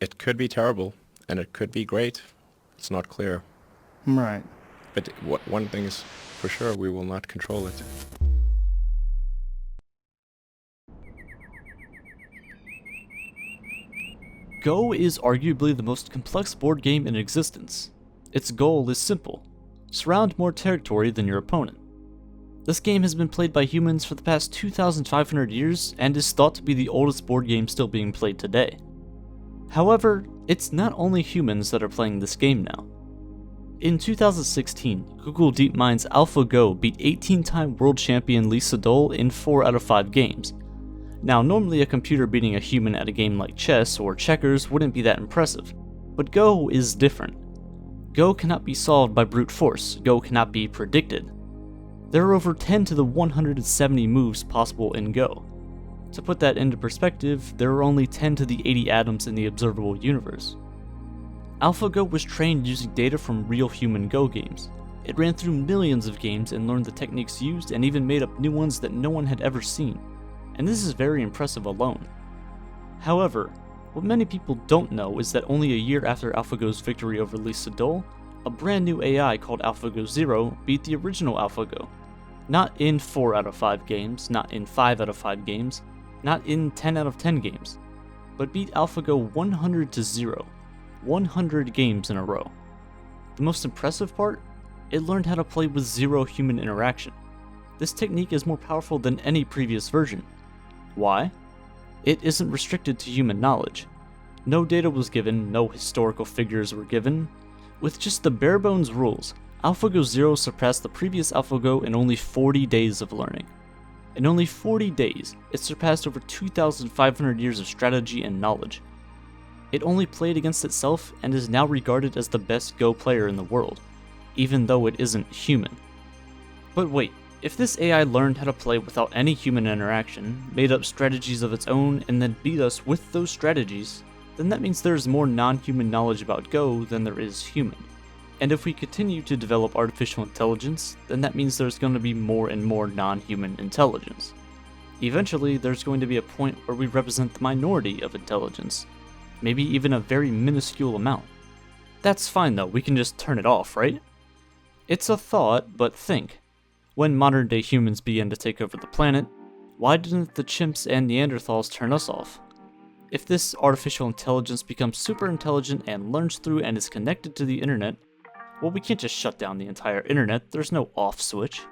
It could be terrible, and it could be great. It's not clear. Right. But one thing is for sure, we will not control it. Go is arguably the most complex board game in existence. Its goal is simple: surround more territory than your opponent. This game has been played by humans for the past 2,500 years and is thought to be the oldest board game still being played today. However, it's not only humans that are playing this game now. In 2016, Google DeepMind's ALPHAGO beat 18-time world champion Lee Sedol in 4 out of 5 games. Now, normally a computer beating a human at a game like chess or checkers wouldn't be that impressive, but Go is different. Go cannot be solved by brute force. Go cannot be predicted. There are over 10 to the 170 moves possible in Go. To put that into perspective, there are only 10 to the 80 atoms in the observable universe. ALPHAGO was trained using data from real human Go games. It ran through millions of games and learned the techniques used and even made up new ones that no one had ever seen. And this is very impressive alone. However, what many people don't know is that only a year after ALPHAGO's victory over Lee Sedol, a brand new AI called ALPHAGO Zero beat the original ALPHAGO. Not in 4 out of 5 games, not in 5 out of 5 games, not in 10 out of 10 games, but beat ALPHAGO 100-0, 100 games in a row. The most impressive part? It learned how to play with zero human interaction. This technique is more powerful than any previous version. Why? It isn't restricted to human knowledge. No data was given, no historical figures were given. With just the bare bones rules, ALPHAGO Zero surpassed the previous ALPHAGO in only 40 days of learning. In only 40 days, it surpassed over 2,500 years of strategy and knowledge. It only played against itself and is now regarded as the best Go player in the world, even though it isn't human. But wait, if this AI learned how to play without any human interaction, made up strategies of its own, and then beat us with those strategies, then that means there's more non-human knowledge about Go than there is human. And if we continue to develop artificial intelligence, then that means there's going to be more and more non-human intelligence. Eventually, there's going to be a point where we represent the minority of intelligence, maybe even a very minuscule amount. That's fine though, we can just turn it off, right? It's a thought, but think. When modern-day humans began to take over the planet, why didn't the chimps and Neanderthals turn us off? If this artificial intelligence becomes super intelligent and learns through and is connected to the internet, well, we can't just shut down the entire internet, there's no off switch.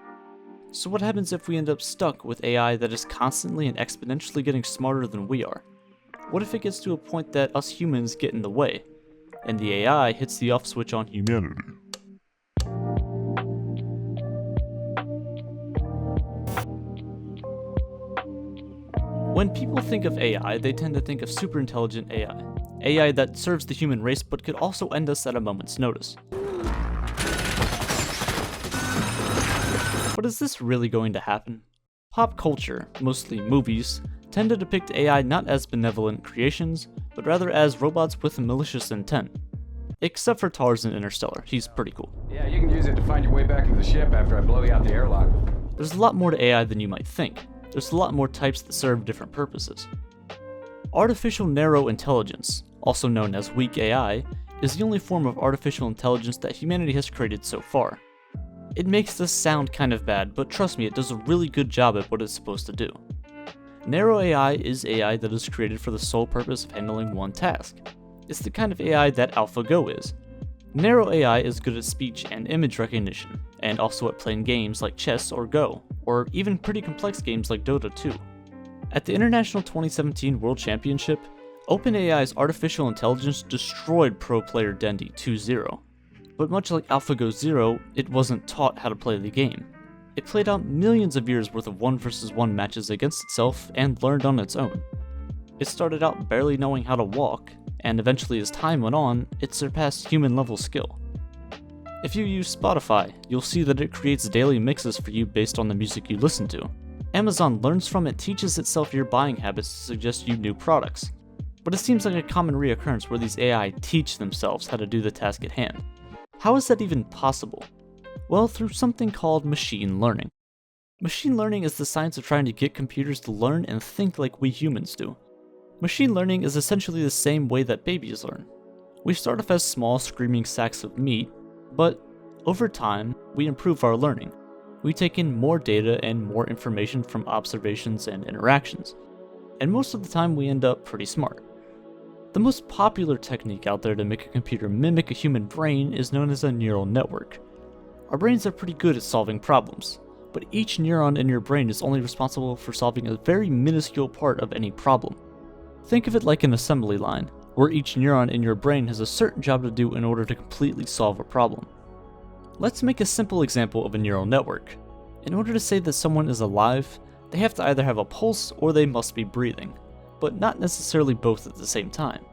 So what happens if we end up stuck with AI that is constantly and exponentially getting smarter than we are? What if it gets to a point that us humans get in the way, and the AI hits the off switch on humanity? When people think of AI, they tend to think of super intelligent AI. AI that serves the human race but could also end us at a moment's notice. But is this really going to happen? Pop culture, mostly movies, tend to depict AI not as benevolent creations, but rather as robots with malicious intent. Except for Tars in Interstellar, he's pretty cool. Yeah, you can use it to find your way back into the ship after I blow you out the airlock. There's a lot more to AI than you might think. There's a lot more types that serve different purposes. Artificial narrow intelligence, also known as weak AI, is the only form of artificial intelligence that humanity has created so far. It makes this sound kind of bad, but trust me, it does a really good job at what it's supposed to do. Narrow AI is AI that is created for the sole purpose of handling one task. It's the kind of AI that ALPHAGO is. Narrow AI is good at speech and image recognition, and also at playing games like chess or Go, or even pretty complex games like Dota 2. At the International 2017 World Championship, OpenAI's artificial intelligence destroyed pro player DENDI 2-0. But much like ALPHAGO Zero, it wasn't taught how to play the game. It played out millions of years worth of 1-versus-1 matches against itself and learned on its own. It started out barely knowing how to walk, and eventually as time went on, it surpassed human-level skill. If you use Spotify, you'll see that it creates daily mixes for you based on the music you listen to. Amazon learns from it, teaches itself your buying habits to suggest you new products. But it seems like a common reoccurrence where these AI teach themselves how to do the task at hand. How is that even possible? Well, through something called machine learning. Machine learning is the science of trying to get computers to learn and think like we humans do. Machine learning is essentially the same way that babies learn. We start off as small screaming sacks of meat, but over time, we improve our learning. We take in more data and more information from observations and interactions, and most of the time we end up pretty smart. The most popular technique out there to make a computer mimic a human brain is known as a neural network. Our brains are pretty good at solving problems, but each neuron in your brain is only responsible for solving a very minuscule part of any problem. Think of it like an assembly line, where each neuron in your brain has a certain job to do in order to completely solve a problem. Let's make a simple example of a neural network. In order to say that someone is alive, they have to either have a pulse or they must be breathing, but not necessarily both at the same time.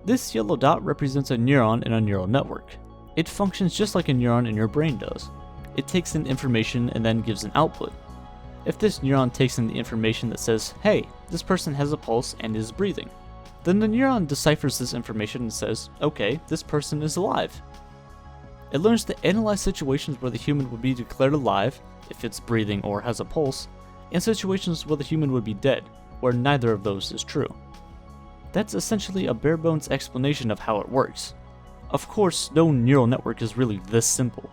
This yellow dot represents a neuron in a neural network. It functions just like a neuron in your brain does. It takes in information and then gives an output. If this neuron takes in the information that says, hey, this person has a pulse and is breathing, then the neuron deciphers this information and says, okay, this person is alive. It learns to analyze situations where the human would be declared alive, if it's breathing or has a pulse, and situations where the human would be dead, where neither of those is true. That's essentially a bare bones explanation of how it works. Of course, no neural network is really this simple.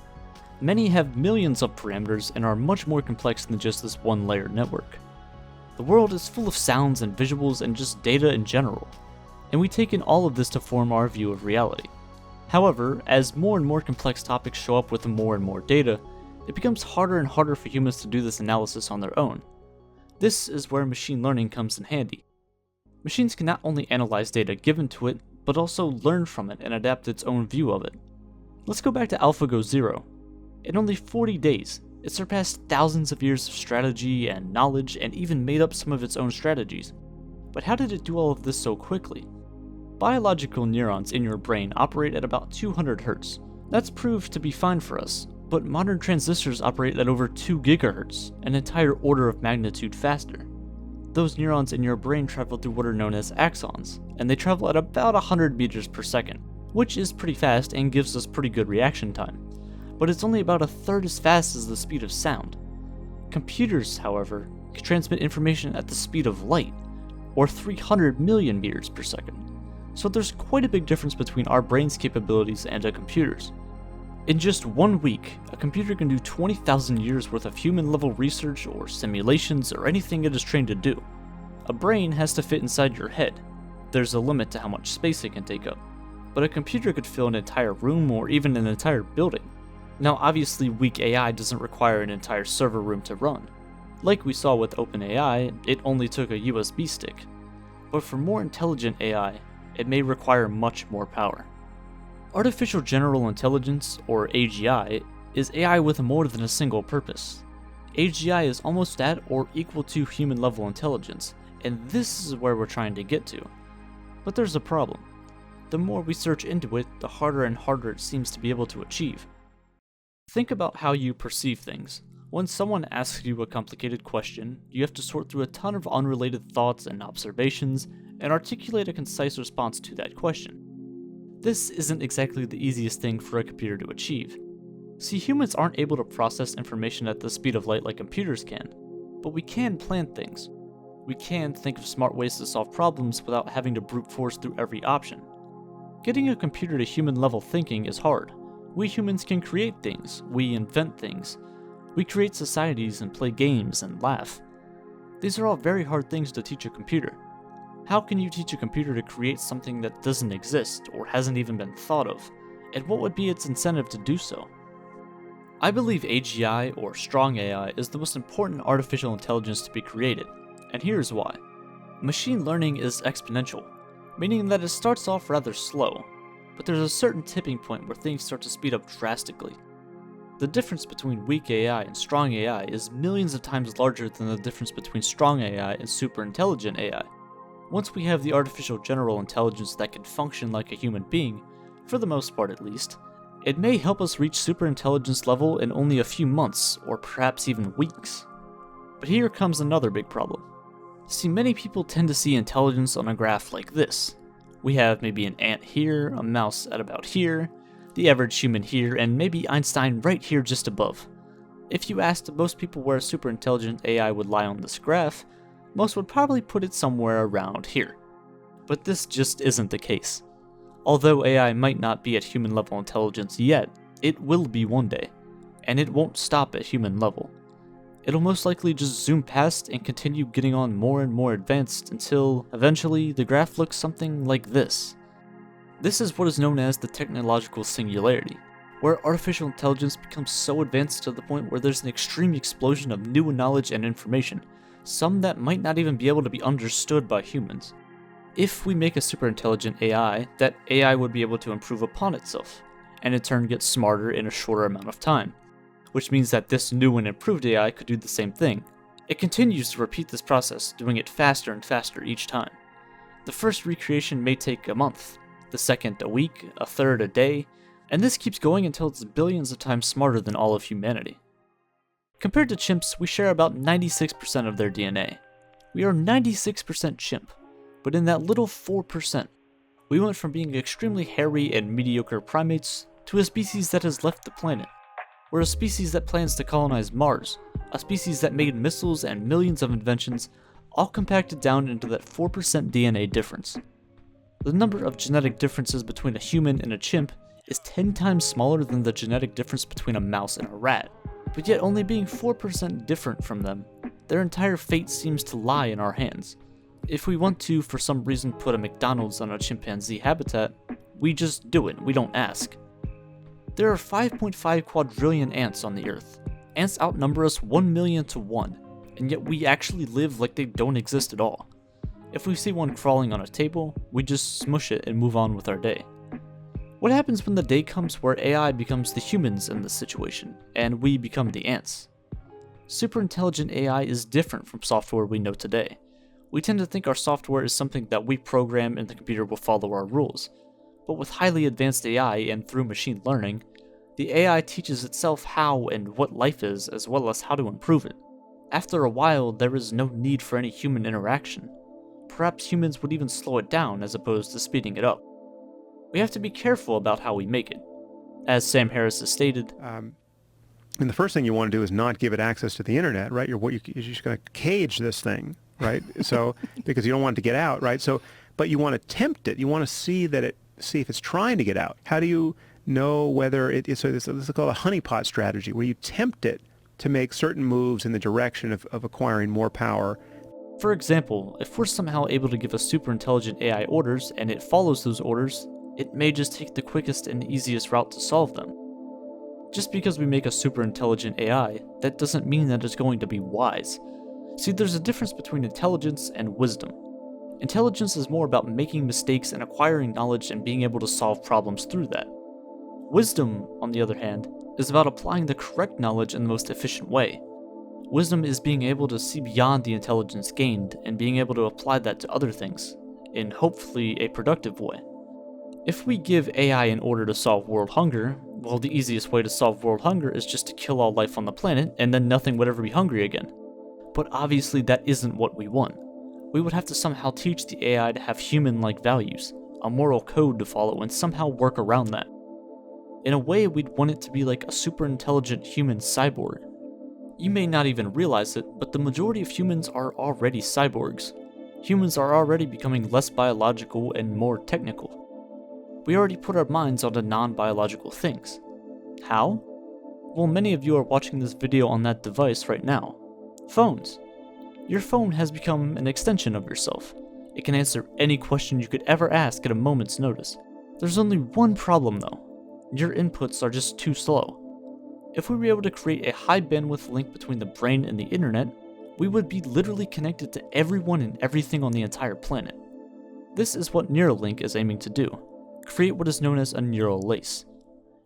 Many have millions of parameters and are much more complex than just this one layered network. The world is full of sounds and visuals and just data in general, and we take in all of this to form our view of reality. However, as more and more complex topics show up with more and more data, it becomes harder and harder for humans to do this analysis on their own. This is where machine learning comes in handy. Machines can not only analyze data given to it, but also learn from it and adapt its own view of it. Let's go back to ALPHAGO 0. In only 40 days, it surpassed thousands of years of strategy and knowledge and even made up some of its own strategies. But how did it do all of this so quickly? Biological neurons in your brain operate at about 200 Hz. That's proved to be fine for us, but modern transistors operate at over 2 GHz, an entire order of magnitude faster. Those neurons in your brain travel through what are known as axons, and they travel at about 100 meters per second, which is pretty fast and gives us pretty good reaction time. But it's only about a third as fast as the speed of sound. Computers, however, can transmit information at the speed of light, or 300 million meters per second. So there's quite a big difference between our brain's capabilities and a computer's. In just 1 week, a computer can do 20,000 years worth of human-level research or simulations or anything it is trained to do. A brain has to fit inside your head. There's a limit to how much space it can take up, but a computer could fill an entire room or even an entire building. Now obviously weak AI doesn't require an entire server room to run. Like we saw with OPENAI, it only took a USB stick. But for more intelligent AI, it may require much more power. Artificial General Intelligence, or AGI, is AI with more than a single purpose. AGI is almost at or equal to human-level intelligence, and this is where we're trying to get to. But there's a problem. The more we search into it, the harder and harder it seems to be able to achieve. Think about how you perceive things. When someone asks you a complicated question, you have to sort through a ton of unrelated thoughts and observations, and articulate a concise response to that question. This isn't exactly the easiest thing for a computer to achieve. See, humans aren't able to process information at the speed of light like computers can, but we can plan things. We can think of smart ways to solve problems without having to brute force through every option. Getting a computer to human-level thinking is hard. We humans can create things, we invent things. We create societies and play games and laugh. These are all very hard things to teach a computer. How can you teach a computer to create something that doesn't exist or hasn't even been thought of? And what would be its incentive to do so? I believe AGI, or strong AI, is the most important artificial intelligence to be created, and here's why. Machine learning is exponential, meaning that it starts off rather slow, but there's a certain tipping point where things start to speed up drastically. The difference between weak AI and strong AI is millions of times larger than the difference between strong AI and super intelligent AI. Once we have the artificial general intelligence that can function like a human being, for the most part at least, it may help us reach superintelligence level in only a few months, or perhaps even weeks. But here comes another big problem. See, many people tend to see intelligence on a graph like this. We have maybe an ant here, a mouse at about here, the average human here, and maybe Einstein right here just above. If you asked most people where a superintelligent AI would lie on this graph, most would probably put it somewhere around here. But this just isn't the case. Although AI might not be at human level intelligence yet, it will be one day, and it won't stop at human level. It'll most likely just zoom past and continue getting on more and more advanced until, eventually, the graph looks something like this. This is what is known as the technological singularity, where artificial intelligence becomes so advanced to the point where there's an extreme explosion of new knowledge and information, some that might not even be able to be understood by humans. If we make a super intelligent AI, that AI would be able to improve upon itself, and in turn get smarter in a shorter amount of time, which means that this new and improved AI could do the same thing. It continues to repeat this process, doing it faster and faster each time. The first recreation may take a month, the second a week, a third a day, and this keeps going until it's billions of times smarter than all of humanity. Compared to chimps, we share about 96% of their DNA. We are 96% chimp, but in that little 4%, we went from being extremely hairy and mediocre primates to a species that has left the planet. We're a species that plans to colonize Mars, a species that made missiles and millions of inventions, all compacted down into that 4% DNA difference. The number of genetic differences between a human and a chimp is 10 times smaller than the genetic difference between a mouse and a rat, but yet only being 4% different from them, their entire fate seems to lie in our hands. If we want to, for some reason, put a McDonald's on a chimpanzee habitat, we just do it, we don't ask. There are 5.5 quadrillion ants on the Earth. Ants outnumber us 1 million to 1, and yet we actually live like they don't exist at all. If we see one crawling on a table, we just smush it and move on with our day. What happens when the day comes where AI becomes the humans in this situation, and we become the ants? Superintelligent AI is different from software we know today. We tend to think our software is something that we program and the computer will follow our rules. But with highly advanced AI and through machine learning, the AI teaches itself how and what life is, as well as how to improve it. After a while, there is no need for any human interaction. Perhaps humans would even slow it down as opposed to speeding it up. We have to be careful about how we make it. As Sam Harris has stated, and the first thing you want to do is not give it access to the internet, right? You're just going to cage this thing, right? So because you don't want it to get out, right? So, but you want to tempt it. You want to see if it's trying to get out. How do you know whether it is? So this is called a honeypot strategy, where you tempt it to make certain moves in the direction of acquiring more power. For example, if we're somehow able to give a super intelligent AI orders and it follows those orders, it may just take the quickest and easiest route to solve them. Just because we make a super intelligent AI, that doesn't mean that it's going to be wise. See, there's a difference between intelligence and wisdom. Intelligence is more about making mistakes and acquiring knowledge and being able to solve problems through that. Wisdom, on the other hand, is about applying the correct knowledge in the most efficient way. Wisdom is being able to see beyond the intelligence gained and being able to apply that to other things, in hopefully a productive way. If we give AI an order to solve world hunger, well, the easiest way to solve world hunger is just to kill all life on the planet and then nothing would ever be hungry again. But obviously that isn't what we want. We would have to somehow teach the AI to have human-like values, a moral code to follow, and somehow work around that. In a way, we'd want it to be like a super intelligent human cyborg. You may not even realize it, but the majority of humans are already cyborgs. Humans are already becoming less biological and more technical. We already put our minds onto non-biological things. How? Well, many of you are watching this video on that device right now. Phones. Your phone has become an extension of yourself. It can answer any question you could ever ask at a moment's notice. There's only one problem though. Your inputs are just too slow. If we were able to create a high bandwidth link between the brain and the internet, we would be literally connected to everyone and everything on the entire planet. This is what Neuralink is aiming to do. Create what is known as a neural lace.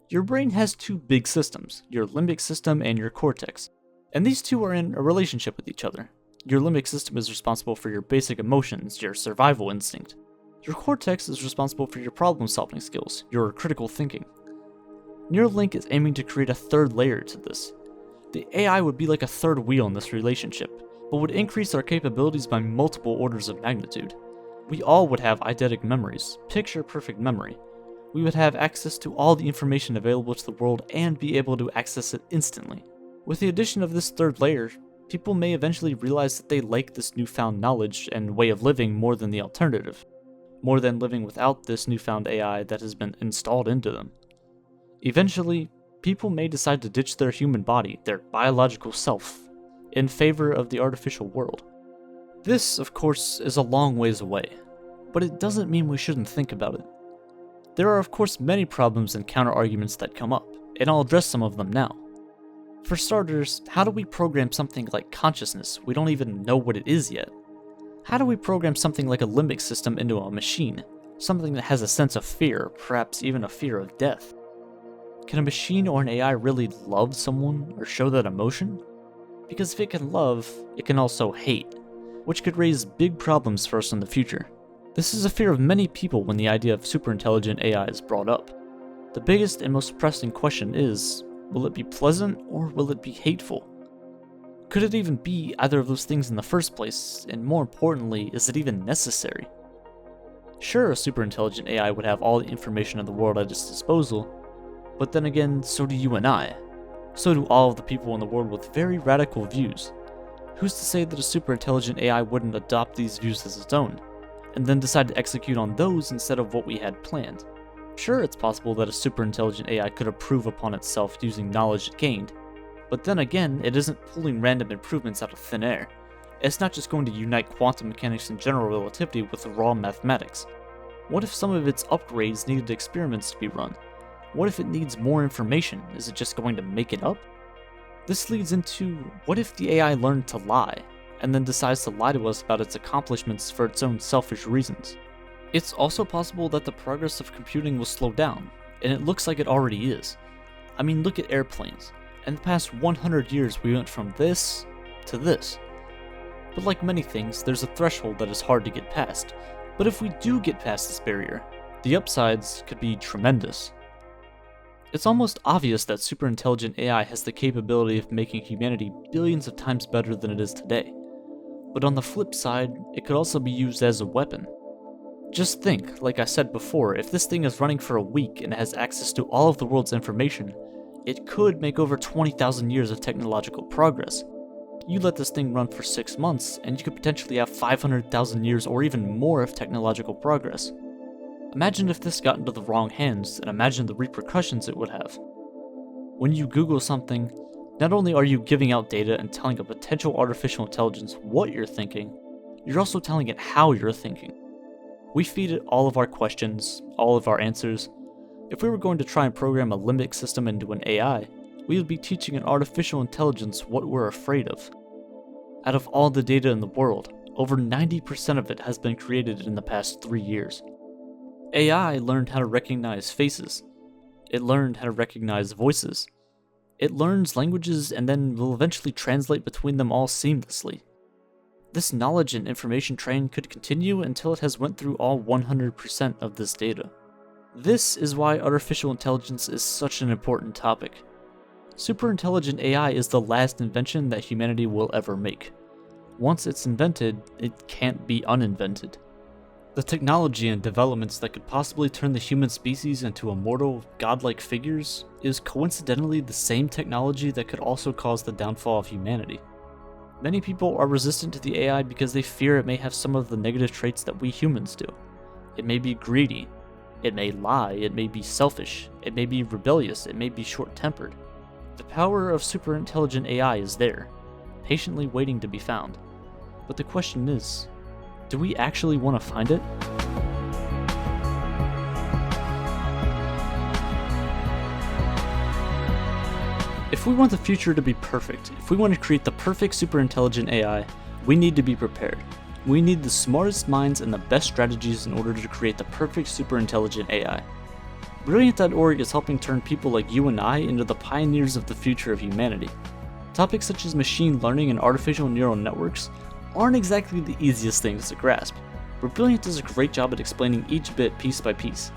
Your brain has two big systems, your limbic system and your cortex, and these two are in a relationship with each other. Your limbic system is responsible for your basic emotions, your survival instinct. Your cortex is responsible for your problem-solving skills, your critical thinking. Neuralink is aiming to create a third layer to this. The AI would be like a third wheel in this relationship, but would increase our capabilities by multiple orders of magnitude. We all would have eidetic memories, picture-perfect memory. We would have access to all the information available to the world and be able to access it instantly. With the addition of this third layer, people may eventually realize that they like this newfound knowledge and way of living more than the alternative. more than living without this newfound AI that has been installed into them. Eventually, people may decide to ditch their human body, their biological self, in favor of the artificial world. This, of course, is a long ways away, but it doesn't mean we shouldn't think about it. There are of course many problems and counter-arguments that come up, and I'll address some of them now. For starters, how do we program something like consciousness? We don't even know what it is yet. How do we program something like a limbic system into a machine? Something that has a sense of fear, perhaps even a fear of death? Can a machine or an AI really love someone or show that emotion? Because if it can love, it can also hate, which could raise big problems for us in the future. This is a fear of many people when the idea of superintelligent AI is brought up. The biggest and most pressing question is, will it be pleasant or will it be hateful? Could it even be either of those things in the first place, and more importantly, is it even necessary? Sure, a superintelligent AI would have all the information in the world at its disposal, but then again, so do you and I. So do all of the people in the world with very radical views. Who's to say that a superintelligent AI wouldn't adopt these views as its own, and then decide to execute on those instead of what we had planned? Sure, it's possible that a superintelligent AI could improve upon itself using knowledge it gained, but then again, it isn't pulling random improvements out of thin air. It's not just going to unite quantum mechanics and general relativity with raw mathematics. What if some of its upgrades needed experiments to be run? What if it needs more information? Is it just going to make it up? This leads into, what if the AI learned to lie, and then decides to lie to us about its accomplishments for its own selfish reasons? It's also possible that the progress of computing will slow down, and it looks like it already is. I mean, look at airplanes. In the past 100 years, we went from this to this. But like many things, there's a threshold that is hard to get past. But if we do get past this barrier, the upsides could be tremendous. It's almost obvious that superintelligent AI has the capability of making humanity billions of times better than it is today. But on the flip side, it could also be used as a weapon. Just think, like I said before, if this thing is running for a week and has access to all of the world's information, it could make over 20,000 years of technological progress. You let this thing run for 6 months, and you could potentially have 500,000 years or even more of technological progress. Imagine if this got into the wrong hands, and imagine the repercussions it would have. When you Google something, not only are you giving out data and telling a potential artificial intelligence what you're thinking, you're also telling it how you're thinking. We feed it all of our questions, all of our answers. If we were going to try and program a limbic system into an AI, we would be teaching an artificial intelligence what we're afraid of. Out of all the data in the world, over 90% of it has been created in the past 3 years. AI learned how to recognize faces. It learned how to recognize voices. It learns languages and then will eventually translate between them all seamlessly. This knowledge and information train could continue until it has went through all 100% of this data. This is why artificial intelligence is such an important topic. Superintelligent AI is the last invention that humanity will ever make. Once it's invented, it can't be uninvented. The technology and developments that could possibly turn the human species into immortal, godlike figures is coincidentally the same technology that could also cause the downfall of humanity. Many people are resistant to the AI because they fear it may have some of the negative traits that we humans do. It may be greedy, it may lie, it may be selfish, it may be rebellious, it may be short-tempered. The power of superintelligent AI is there, patiently waiting to be found. But the question is, do we actually want to find it? If we want the future to be perfect, if we want to create the perfect superintelligent AI, we need to be prepared. We need the smartest minds and the best strategies in order to create the perfect superintelligent AI. Brilliant.org is helping turn people like you and I into the pioneers of the future of humanity. Topics such as machine learning and artificial neural networks aren't exactly the easiest things to grasp, but Brilliant does a great job at explaining each bit piece by piece.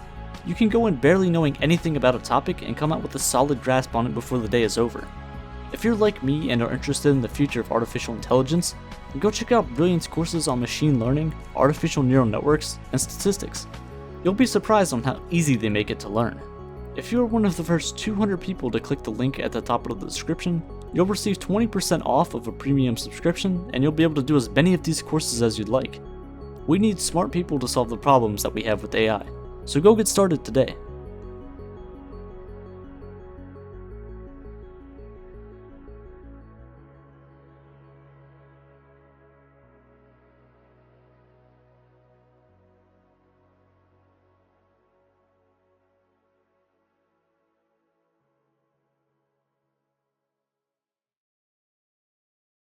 You can go in barely knowing anything about a topic and come out with a solid grasp on it before the day is over. If you're like me and are interested in the future of artificial intelligence, then go check out Brilliant's courses on machine learning, artificial neural networks, and statistics. You'll be surprised on how easy they make it to learn. If you are one of the first 200 people to click the link at the top of the description, you'll receive 20% off of a premium subscription, and you'll be able to do as many of these courses as you'd like. We need smart people to solve the problems that we have with AI, so go get started today.